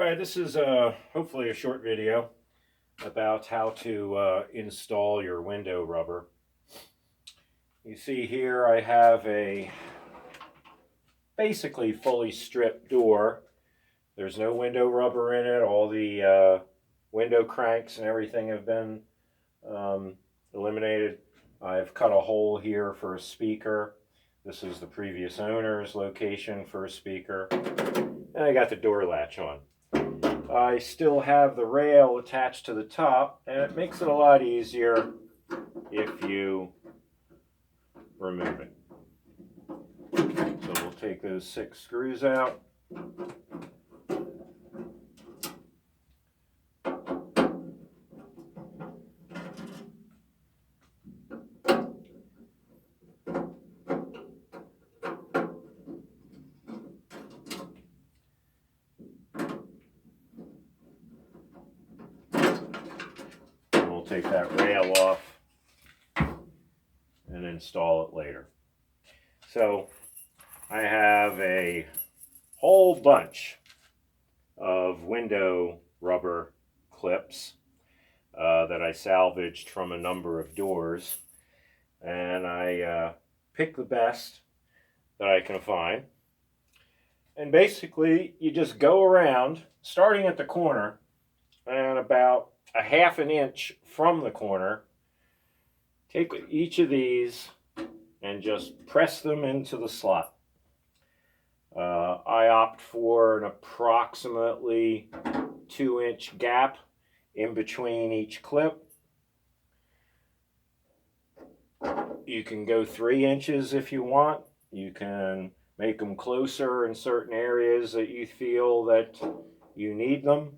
Alright, this is hopefully a short video about how to install your window rubber. You see here I have a basically fully stripped door. There's no window rubber in it. All the window cranks and everything have been eliminated. I've cut a hole here for a speaker. This is the previous owner's location for a speaker. And I got the door latch on. I still have the rail attached to the top, and it makes it a lot easier if you remove it. So we'll take those 6 screws out. We'll take that rail off and install it later. So I have a whole bunch of window rubber clips that I salvaged from a number of doors, and I picked the best that I can find. And basically you just go around starting at the corner, and about a half an inch from the corner, take each of these and just press them into the slot. I opt for an approximately 2-inch gap in between each clip. You can go 3 inches if you want. You can make them closer in certain areas that you feel that you need them.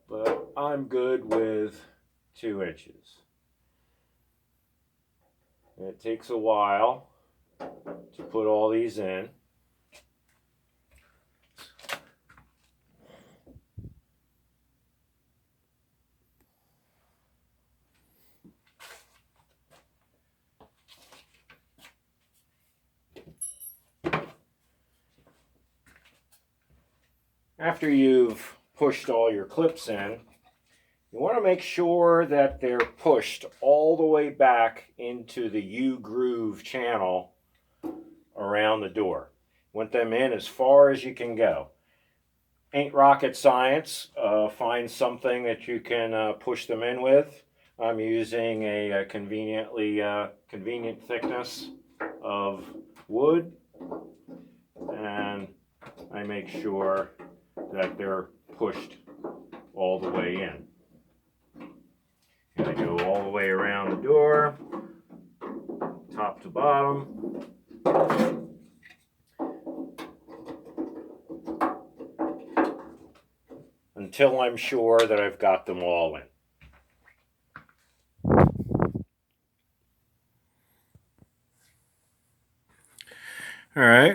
But I'm good with 2 inches. And it takes a while to put all these in. After you've pushed all your clips in, you want to make sure that they're pushed all the way back into the U-groove channel around the door. You want them in as far as you can go. Ain't rocket science. Find something that you can push them in with. I'm using a convenient thickness of wood, and I make sure that they're pushed all the way in. And I go all the way around the door, top to bottom. Until I'm sure that I've got them all in. All right,